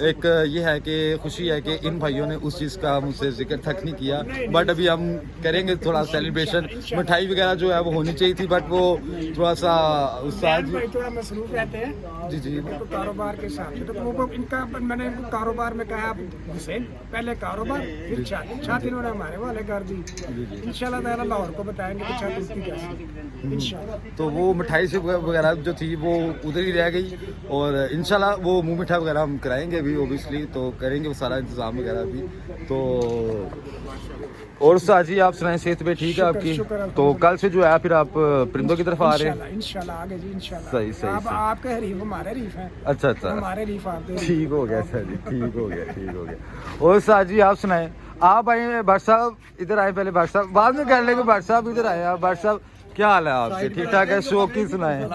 ایک یہ ہے کہ خوشی ہے کہ ان بھائیوں نے اس چیز کا مجھ سے ذکر تک نہیں کیا, بٹ ابھی ہم کریں گے تھوڑا سیلیبریشن. مٹھائی وغیرہ جو ہے وہ ہونی چاہیے تھی, بٹ وہ تھوڑا سا استاد تھوڑا مصروف رہتے ہیں جی جی تو کاروبار کے ساتھ, تو وہ ان کا میں نے ان کو کاروبار میں کہا حسین پہلے کاروبار پھر چھت انہوں نے ہمارے والے کر دی. انشاءاللہ تعالیٰ لاہور کو بتائیں گے کہ چھت اس کی کیسی انشاءاللہ. تو وہ مٹھائی سے وغیرہ جو تھی وہ ادھر ہی رہ گئی, اور انشاءاللہ وہ منہ میٹھا وغیرہ ہم کرائیں گے بھی اوبیسلی, تو کریں گے وہ سارا انتظام وغیرہ بھی. تو اور استاد جی آپ سنائیں, صحت پہ ٹھیک ہے آپ کی؟ تو کل سے جو ہے پھر آپ پرندوں کی طرف آ رہے ہیں انشاءاللہ آگے جی انشاءاللہ. صحیح صحیح اب آپ کے حریف ہمارے حریف ہیں, اچھا اچھا ہمارے حریف آپ کے. ٹھیک ہو گیا سر جی, ٹھیک ہو گیا ٹھیک ہو گیا. اور استاد جی آپ سنائیں, آپ آئے بٹ صاحب ادھر آئے, پہلے بٹ صاحب بعد میں کر لیں گے, بٹ صاحب ادھر آئے. آپ بٹ صاحب کیا حال ہے آپ کے, ٹھیک ٹھاک ہے؟ شوق کی سنائیں,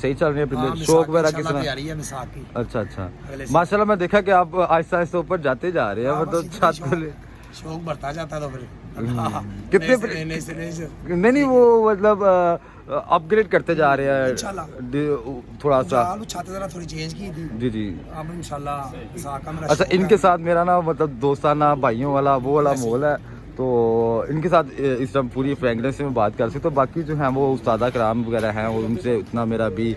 صحیح چل رہی ہے شوق وغیرہ کی سنائیں. اچھا اچھا ماشاء اللہ, میں دیکھا کہ آپ آہستہ آہستہ اوپر جاتے جا رہے ہیں, مطلب چھت کو لے شوق بڑھتا جاتا ہے. تو پھر کتنے نہیں وہ مطلب اپ گریڈ کرتے جا رہے ہیں تھوڑا سا, چھت ذرا تھوڑی چینج کی تھی. جی جی. اب انشاءاللہ اچھا ان کے ساتھ میرا نا مطلب دوستانہ بھائیوں والا وہ والا ماحول ہے, تو ان کے ساتھ اس ٹائم پوری فرینکنیس سے میں بات کر سکتا ہوں. باقی جو ہیں وہ استادہ کرام وغیرہ ہیں, اور ان سے اتنا میرا بھی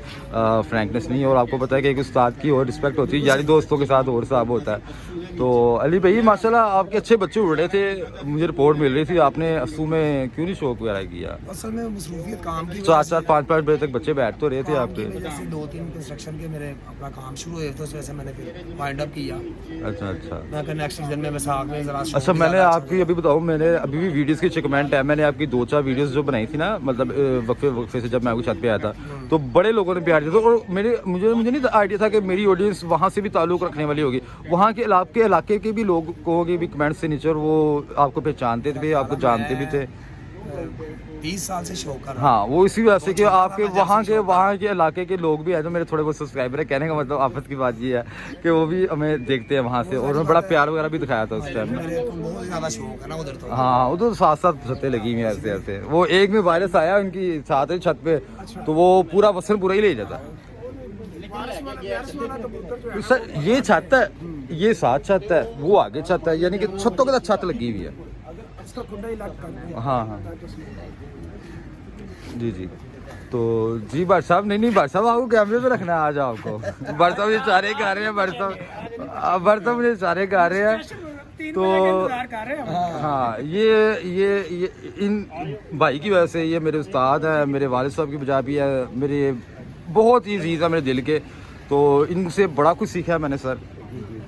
فرینکنیس نہیں ہے. اور آپ کو پتہ ہے کہ ایک استاد کی اور رسپیکٹ ہوتی ہے, یاری دوستوں کے ساتھ اور صاحب ہوتا ہے. تو علی بھائی ماشاء اللہ آپ کے اچھے بچے اڑ رہے تھے, مجھے رپورٹ مل رہی تھی, آپ نے اسو میں کیوں نہیں شوق وغیرہ کیا؟ اصل میں مصروفیت کام کی, 4-5 بجے تک بچے بیٹھ تو رہے تھے آپ کے. 2-3 کنسٹرکشن کے میرے اپنا کام شروع ہوئے تو اس وجہ سے میں نے پھر وائنڈ اپ کیا. اچھا اچھا. میں کہ نیکسٹ سیزن میں ویساکھ میں ذرا. اچھا میں نے آپ کی ابھی بتاؤں, میں نے ابھی بھی ویڈیوز کی کمنٹ ہے, میں نے آپ کی 2-4 ویڈیوز جو بنائی تھی نا, مطلب وقفے سے جب میں آپ کی چھت پہ آیا تھا, تو بڑے لوگوں نے پیار دیا تھا. اور مجھے نہیں آئیڈیا تھا کہ میری آڈینس وہاں سے بھی تعلق رکھنے والی ہوگی, وہاں کے علاقے کے بھی لوگوں کے بھی کمنٹ سے نیچے, اور وہ آپ کو پہچانتے تھے, آپ کو جانتے بھی تھے. 20 سال سے شوق کر رہا. ہاں وہ اسی وجہ سے کہ آپ کے وہاں کے علاقے کے لوگ بھی ہیں جو میرے تھوڑے بہت سبسکرائبر ہیں. کہنے کا مطلب آفت کی بات یہ ہے کہ وہ بھی ہمیں دیکھتے ہیں وہاں سے, اور انہوں نے بڑا پیار وغیرہ بھی دکھایا تھا اس ٹائم. میرے کو بہت زیادہ شوق ہے نا ادھر. تو ہاں ادھر ساتھ ساتھ چھتیں لگی ہوئی ہیں ایسے ایسے. وہ ایک میں وائرس آیا ان کی ساتھ ہی چھت پہ, تو وہ پورا وسن پورا ہی لے جاتا. سر یہ چھت ہے, یہ ساتھ چھت ہے, وہ آگے چھت ہے, یعنی کہ چھتوں کے ساتھ چھت لگی ہوئی ہے. ہاں ہاں جی جی. تو جی بٹ صاحب نہیں بٹ صاحب آپ کو کیمرے پہ رکھنا ہے, آج آپ کو بٹ صاحب یہ چارے گا رہے ہیں, بٹ صاحب مجھے چارے گا رہے ہیں. تو ہاں یہ ان بھائی کی وجہ سے, یہ میرے استاد ہیں, میرے والد صاحب کی بجا بھی ہے, میرے بہت ہی عزیز ہے میرے دل کے. تو ان سے بڑا کچھ سیکھا ہے میں نے سر.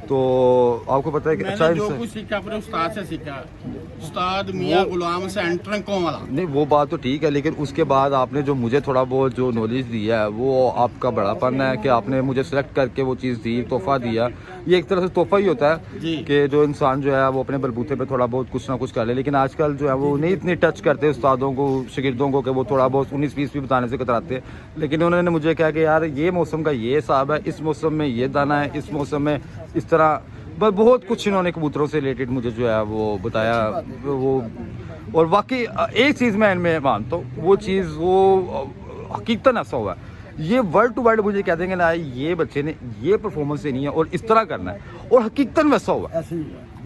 تو آپ کو پتہ ہے کہ اچھا جو کچھ سیکھا اپنے استاد سے سیکھا, استاد میاں غلام حسین ٹرنکوں والا. نہیں وہ بات تو ٹھیک ہے, لیکن اس کے بعد آپ نے جو مجھے تھوڑا بہت جو نالج دیا ہے وہ آپ کا بڑا پن ہے کہ آپ نے مجھے سلیکٹ کر کے وہ چیز دی, تحفہ دیا. یہ ایک طرح سے تحفہ ہی ہوتا ہے کہ جو انسان جو ہے وہ اپنے بلبوتے پہ تھوڑا بہت کچھ نہ کچھ کر لے. لیکن آج کل جو ہے وہ نہیں اتنی ٹچ کرتے استادوں کو, شاگردوں کو, کہ وہ تھوڑا بہت 19-20 بھی بتانے سے کتراتے. لیکن انہوں نے مجھے کہا کہ یار یہ موسم کا یہ حساب ہے, اس موسم میں یہ دانا ہے, اس موسم میں اس طرح, بہت کچھ انہوں نے کبوتروں سے ریلیٹڈ مجھے جو ہے وہ بتایا. وہ اور واقعی ایک چیز میں ان میں مانتا ہوں, وہ چیز وہ حقیقتاً ایسا ہوا ہے. یہ ورڈ ٹو ورڈ مجھے کہہ دیں گے نا یہ بچے نے یہ پرفارمنس دینی ہے اور اس طرح کرنا ہے, اور حقیقتاً ویسا ہوا ہے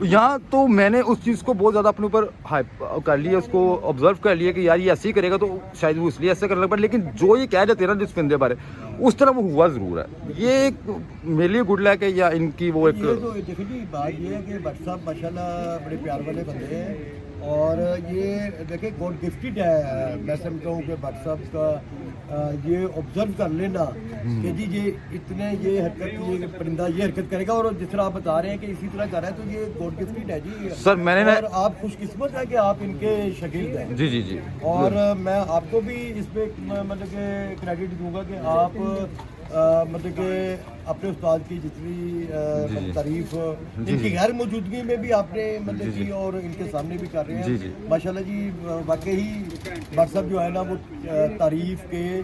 یہاں. تو میں نے اس چیز کو بہت زیادہ اپنے اوپر ہائپ کر لیا, اس کو آبزرو کر لیا کہ یار یہ ایسے ہی کرے گا تو شاید وہ اس لیے ایسا کرنے لگا. لیکن جو یہ کہہ دیتے ہیں نا جس بندے بارے, اس طرح وہ ہوا ضرور ہے. یہ ایک میرے لیے گڈ لک ہے, یا ان کی وہ ایک دیکھیں جی بات یہ ہے کہ بٹ صاحب ماشاء اللہ بڑے پیار والے بندے ہیں, اور یہ دیکھیں گاڈ گفٹڈ ہے. میں سمجھتا ہوں کہ بٹ صاحب کا یہ آبزرو کر لینا کہ جی یہ اتنے یہ حرکت, یہ پرندہ یہ حرکت کرے گا, اور جس طرح آپ بتا رہے ہیں کہ اسی طرح کر رہا ہے, تو یہ گاڈ گفٹڈ ہے جی سر. میں نے اور آپ خوش قسمت ہے کہ آپ ان کے شاگرد ہیں. جی جی جی. اور میں آپ کو بھی اس پہ مطلب کہ کریڈٹ دوں گا کہ آپ مطلب کہ اپنے استاد کی جتنی تعریف ان کی غیر موجودگی میں بھی آپ نے مطلب کی, اور ان کے سامنے بھی کر رہے ہیں ماشاء اللہ جی. واقعی بٹ صاحب جو ہے نا وہ تعریف کے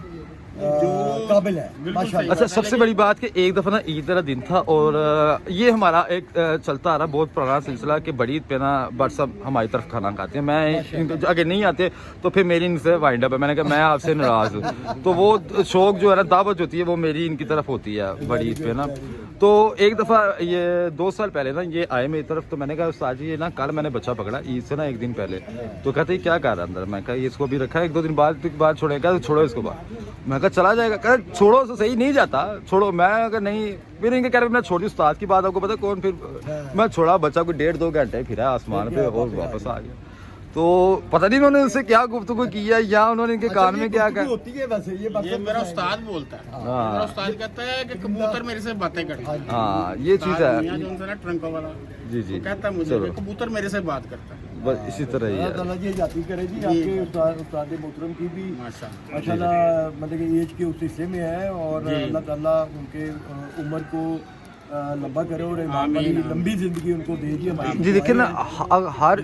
قابل ہے ماشاء اللہ. اچھا سب سے بڑی بات کہ ایک دفعہ نا عید کا دن تھا, اور یہ ہمارا ایک چلتا آ رہا بہت پرانا سلسلہ کہ بڑی عید پہ نا بٹ صاحب ہماری طرف کھانا کھاتے ہیں. میں اگر نہیں آتے تو پھر میری ان سے وائنڈ اپ ہے. میں نے کہا میں آپ سے ناراض ہوں, تو وہ شوق جو ہے نا دعوت ہوتی ہے وہ میری ان کی طرف ہوتی ہے بڑی عید پہ نا. تو ایک دفعہ یہ 2 سال پہلے نا یہ آئے میری طرف, تو میں نے کہا استاد جی یہ نا کل میں نے بچہ پکڑا عید سے نا 1 دن پہلے, تو کہتے ہیں کیا کر رہا اندر, میں کہا یہ اس کو بھی رکھا ہے 1-2 دن بعد چھوڑے, کہا چھوڑو اس کو بعد, میں کہا چلا جائے گا, کہا چھوڑو تو صحیح نہیں جاتا, چھوڑو, میں اگر نہیں پھر ان کے کہہ رہے میں چھوڑی استاد کی بات آپ کو پتا کون, پھر میں چھوڑا بچہ کو 1.5-2 گھنٹے پھرا آسمان پہ اور واپس آ گیا. تو پتہ نہیں انہوں نے ان سے کیا گفتگو کیا یا انہوں نے ان کے کان میں کیا کہا. ہوتی ہے ویسے یہ میرا استاد بولتا ہے, میرا استاد کہتا ہے کہ کبوتر میرے سے باتیں کرتا ہے. ہاں یہ چیز ہے میاں جو ان سے نا ٹرنکو والا, جی جی, کہتا ہے مجھے کہ کبوتر میرے سے بات کرتا ہے. بس اسی طرح ہی ہے. اللہ تعالیٰ جی جاتی کرے جی, آپ کے استاد محترم کی بھی ماشاء اللہ مطلب کہ ایج کے اس حصے میں ہے, اور اللہ تعالیٰ ان کے عمر کو لمبا کرے اور ایمان والی لمبی زندگی ان کو دے دی ہماری. جی دیکھیں نا, ہر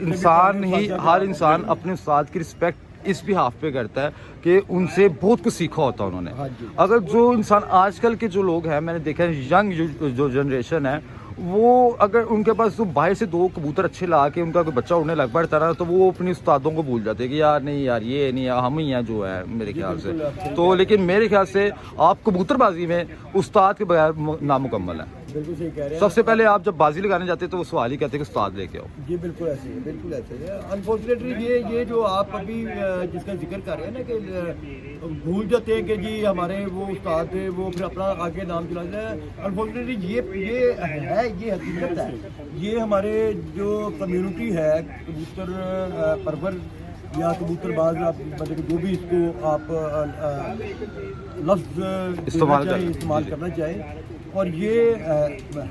انسان اپنے استاد کی رسپیکٹ اس بھی ہاف پہ کرتا ہے کہ ان سے بہت کچھ سیکھا ہوتا ہے انہوں نے. اگر جو انسان آج کل کے جو لوگ ہیں, میں نے دیکھا ہے ینگ جو جنریشن ہے, وہ اگر ان کے پاس تو باہر سے 2 کبوتر اچھے لا کے ان کا کوئی بچہ اڑنے لگ پڑتا ہے تو وہ اپنی استادوں کو بھول جاتے ہیں کہ یار نہیں یار یہ نہیں ہم ہی ہیں جو ہے میرے خیال سے. تو لیکن میرے خیال سے آپ کبوتر بازی میں استاد کے بغیر نامکمل ہیں. بالکل صحیح کہہ رہے ہیں. سب سے پہلے آپ جب بازی لگانے جاتے ہیں تو وہ سوال ہی کہتے ہیں کہ استاد لے کے آؤ. جی بالکل ایسے ہی, بالکل ایسے ہی. انفارچونیٹلی یہ جو آپ ابھی جس کا ذکر کر رہے ہیں نا کہ بھول جاتے ہیں کہ جی ہمارے وہ استاد تھے, وہ پھر اپنا آگے نام چلاتے ہیں. انفارچونیٹلی یہ ہے, یہ حقیقت ہے. یہ ہمارے جو کمیونٹی ہے کبوتر پرور یا کبوتر باز, آپ مطلب جو بھی اس کو آپ لفظ استعمال کرنا چاہیں, اور یہ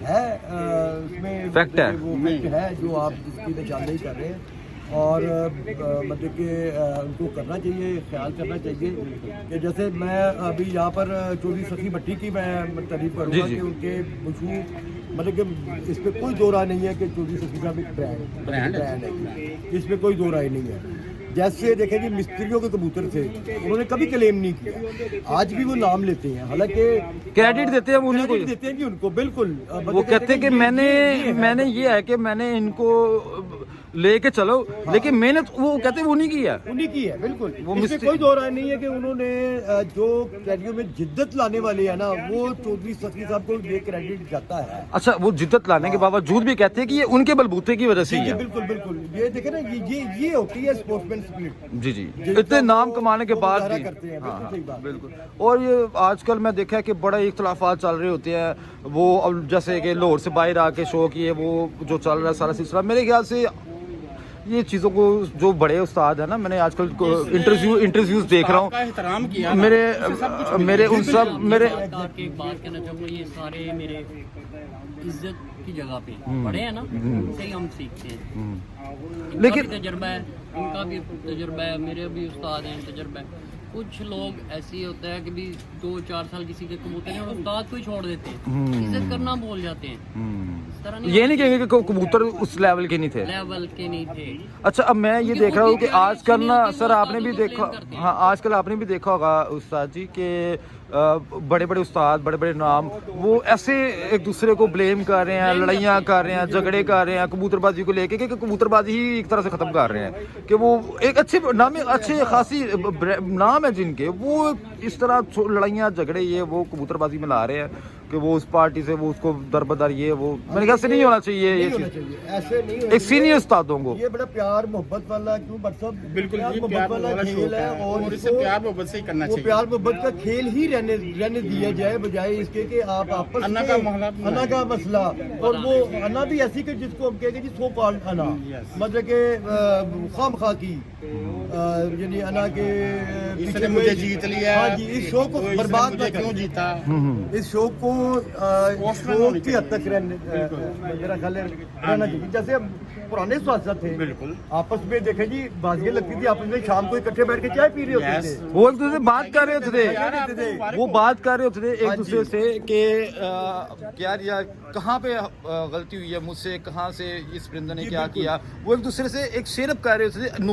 ہے اس میں فیکٹ ہے, وہ فیکٹ ہے جو آپ اس کی نشاندہی کر رہے ہیں, اور مطلب کہ ان کو کرنا چاہیے, خیال کرنا چاہیے کہ جیسے میں ابھی یہاں پر چودھری سخی بھٹی کی میں تعریف کروں گا کہ ان کے مشہور مطلب کہ اس پہ کوئی دو رائے نہیں ہے کہ چودھری سخی صاحب ایک برانڈ ہے, اس پہ کوئی دو رائے نہیں ہے. جیسے دیکھیں جی مستریوں کے کبوتر تھے, انہوں نے کبھی کلیم نہیں کیا, آج بھی وہ نام لیتے ہیں, حالانکہ کریڈٹ دیتے ہیں انہیں کو, دیتے ہیں جی ان کو. بالکل وہ کہتے ہیں کہ میں نے یہ ہے کہ میں نے ان کو لے کے چلو, لیکن محنت وہ کہتے ہیں انہیں کی ہے, بالکل. اس میں کوئی دو رائے نہیں ہے کہ انہوں نے جو کیریوں میں جدت لانے والے ہیں نا, وہ چودھری سخی صاحب کو یہ کریڈٹ جاتا ہے. اچھا, وہ جدت لانے کے باوجود بھی کہتے ہیں کہ یہ ان کے بلبوتے کی وجہ سے ہی ہے. بالکل بالکل. یہ دیکھیں نا, یہ ہوتی ہے اسپورٹس مین اسپرٹ. جی جی, اتنے نام کمانے کے بعد بھی. بالکل. اور یہ آج کل میں دیکھا ہے کہ بڑے اختلافات چل رہے ہوتے ہیں, وہ جیسے کہ لاہور سے باہر آ کے شو کیے, وہ جو چل رہا ہے سارا سلسلہ, میرے خیال سے یہ چیزوں کو جو بڑے استاد ہیں نا, میں نے آج کل انٹرویوز دیکھ رہا ہوں, میرے ان سب میرے ایک بات کہنا چاہوں گا, یہ سارے میرے عزت کی جگہ پہ بڑے ہیں نا, ان سے ہی ہم سیکھتے ہیں. لیکن تجربہ ہے, ان کا بھی تجربہ ہے, میرے بھی استاد ہیں, تجربہ ہے. کچھ لوگ ایسے ہوتا ہے کہ بھی 2-4 سال کسی کے کبوتر ہیں اور استاد کو ہی چھوڑ دیتے ہیں, عزت کرنا بھول جاتے ہیں. یہ نہیں کہیں گے کہ کبوتر اس لیول کے نہیں تھے. اچھا, اب میں یہ دیکھ رہا ہوں کہ آج کل نا سر آپ نے بھی دیکھا, ہاں آج کل آپ نے بھی دیکھا ہوگا استاد جی کہ بڑے بڑے استاد, بڑے بڑے نام, وہ ایسے ایک دوسرے کو بلیم کر رہے ہیں, لڑائیاں کر رہے ہیں, جھگڑے کر رہے ہیں کبوتر بازی کو لے کے, کہ کبوتر بازی ہی ایک طرح سے ختم کر رہے ہیں, کہ وہ ایک اچھے خاصی نام ہے جن کے, وہ اس طرح لڑائیاں جھگڑے یہ وہ کبوتر بازی میں لا رہے ہیں کہ وہ اس پارٹی سے وہ اس کو دربدر, یہ وہ میرے خیال سے نہیں ہونا چاہیے. یہ ایسے نہیں ایک سینئر استادوں کو یہ بڑا پیار محبت والا, کیوں بٹ صاحب بالکل محبت والا کھیل ہے, اور اسے پیار محبت سے ہی کرنا وہ چاہیے. پیار محبت کا کھیل ہی رہنے دیا جائے, بجائے اس کے کہ آپ آپس انا کا مسئلہ, اور وہ انا بھی ایسی کہ جس کو ہم کہیں گے جی سو کالڈ انا, مطلب کہ خام خواہ کی, یعنی انا کے پیچھے مجھے جیت لیا. ہاں جی, اس شو کو برباد نہ کیوں جیتا, اس شو کو شو کی حد تک میرا خیال ہے رہنا چاہیے. جیسے پرانے ساتھ تھے, بالکل آپس میں دیکھیں جی بازیاں لگتی تھی, آپس میں شام کو اکٹھے بیٹھ کے چائے پی رہے ہوتے تھے, وہ ایک دوسرے سے بات کر رہے تھے, وہ بات کر رہے ہوتے تھے ایک دوسرے سے کہ یار کہاں پہ غلطی ہوئی ہے مجھ سے, کہاں سے اس پرندے نے کیا کیا, وہ ایک دوسرے سے ایک شیئر اپ کر رہے ہوتے تھے,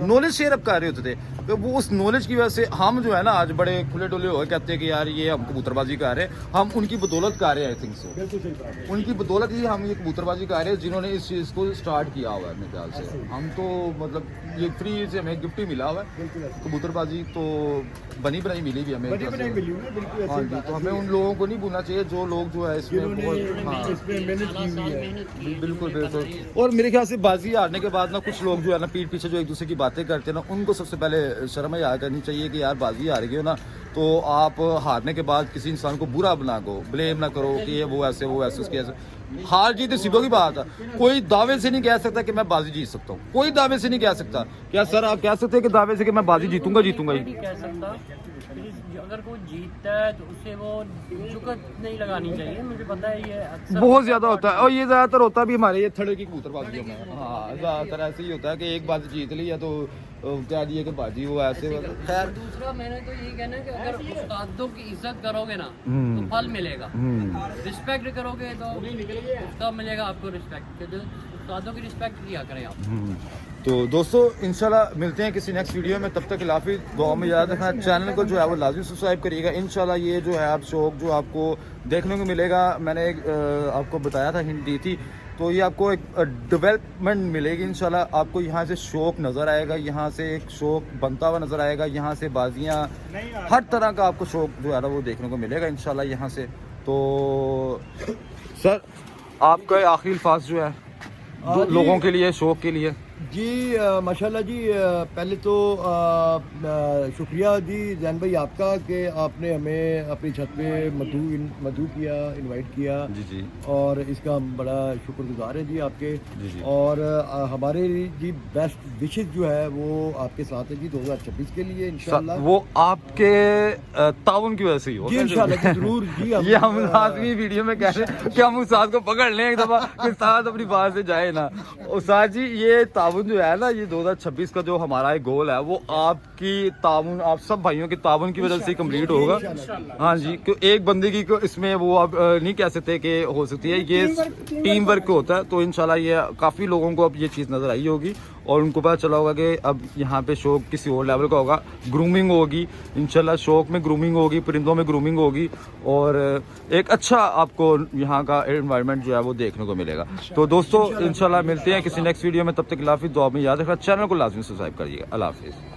نالج شیئر اپ کر رہے ہوتے تھے. تو وہ اس نالج کی وجہ سے ہم جو ہے نا آج بڑے کھلے ڈولے ہوئے کہتے ہیں کہ یار یہ ہم کبوتر بازی کر رہے ہیں, ہم ان کی بدولت کر رہے ہیں. آئی تھنک سو ان کی بدولت ہی ہم یہ کبوتر بازی کر رہے ہیں جنہوں نے اس چیز کو اسٹارٹ کیا ہوا ہے میرے خیال سے. ہم تو مطلب یہ فری سے ہمیں گفٹ ہی ملا ہوا ہے کبوتر بازی, تو بنی بنائی ملی بھی ہمیں. ہاں جی, تو ہمیں ان لوگوں کو نہیں بھولنا چاہیے جو لوگ جو ہے اس میں بہت, ہاں بالکل بالکل. اور میرے خیال سے بازی ہارنے کے بعد نا کچھ لوگ جو ہے نا پیٹھ پیچھے جو ایک دوسرے کی باتیں کرتے ہیں نا, ان کو سب سے پہلے شرم حیا کرنی چاہیے کہ یار بازی ہار گئے ہو نا تو آپ ہارنے کے بعد کسی انسان کو برا بنا کو بلیم نہ کرو کہ یہ وہ ایسے وہ ایسے اس کے ایسے. ہار جیت سیدھوں کی بات ہے, کوئی دعوے سے نہیں کہہ سکتا کہ میں بازی جیت سکتا ہوں, کوئی دعوے سے نہیں کہہ سکتا. کیا سر آپ کہہ سکتے ہیں کہ دعوے سے کہ میں بازی جیتوں گا ہی نہیں کہہ سکتا. اگر کوئی جیتتا ہے تو اسے وہ جھکت نہیں لگانی چاہیے. مجھے پتا ہے یہ اکثر بہت زیادہ ہوتا ہے, اور یہ زیادہ تر ہوتا بھی ہمارے یہ تھڑے کی کبوتر بازیوں میں. ہاں زیادہ تر ایسے ہی ہوتا ہے کہ ایک بازی جیت لی ہے تو کہہ دیے کہ بازی وہ ایسے. خیر دوسرا میں نے تو یہ کہنا ہے کہ اگر استادوں کی عزت کرو گے نا تو پھل ملے گا. رسپیکٹ کرو گے تو اس کا ملے گا آپ کو رسپیکٹ. استادوں کی رسپیکٹ کیا کریں آپ. تو دوستو انشاءاللہ ملتے ہیں کسی نیکسٹ ویڈیو میں, تب تک اللہ حافظ. دعا میں یاد رکھنا, چینل کو جو ہے وہ لازمی سبسکرائب کریے گا. انشاءاللہ یہ جو ہے آپ شوق جو آپ کو دیکھنے کو ملے گا, میں نے آپ کو بتایا تھا, ہنٹ دی تھی, تو یہ آپ کو ایک ڈیولپمنٹ ملے گی انشاءاللہ. آپ کو یہاں سے شوق نظر آئے گا, یہاں سے ایک شوق بنتا ہوا نظر آئے گا, یہاں سے بازیاں ہر طرح کا آپ کو شوق جو ہے نا وہ دیکھنے کو ملے گا انشاءاللہ یہاں سے. تو سر آپ کا آخری الفاظ جو ہے لوگوں کے لیے, شوق کے لیے. جی ماشاءاللہ جی, پہلے تو شکریہ جی زین بھائی آپ کا کہ آپ نے ہمیں اپنی چھت پہ مدعو کیا, انوائٹ کیا. جی جی, اور اس کا ہم بڑا شکر گزار ہیں جی آپ کے. جی جی. اور ہمارے جی بیسٹ وشز جو ہے وہ آپ کے ساتھ ہے جی 2026 کے لیے انشاءاللہ. وہ آپ کے تعاون کی وجہ سے ہی ہوگا جی انشاءاللہ جی ضرور جی. یہ ہم لازمی ویڈیو میں کہہ رہے ہیں کہ ہم استاد کو پکڑ لیں ایک دفعہ کہ استاد اپنی بات سے جائے نا. استاد جی یہ تعاون جو ہے نا, یہ 2026 کا جو ہمارا گول ہے وہ آپ کی تعاون, آپ سب بھائیوں کے تعاون کی وجہ سے کمپلیٹ ہوگا. ہاں جی, ایک بندے کی اس میں وہ آپ نہیں کہہ سکتے کہ ہو سکتی ہے, یہ ٹیم ورک ہوتا ہے. تو انشاءاللہ یہ کافی لوگوں کو اب یہ چیز نظر آئی ہوگی اور ان کو پتہ چلا ہوگا کہ اب یہاں پہ شوق کسی اور لیول کا ہوگا. گرومنگ ہوگی انشاءاللہ, شوق میں گرومنگ ہوگی, پرندوں میں گرومنگ ہوگی, اور ایک اچھا آپ کو یہاں کا انوائرمنٹ جو ہے وہ دیکھنے کو ملے گا. تو دوستو انشاءاللہ ملتے ہیں کسی نیکسٹ ویڈیو میں, تب تک اللہ حافظ. دعا میں یاد رکھنا, چینل کو لازمی سبسکرائب کریے گا. اللہ حافظ.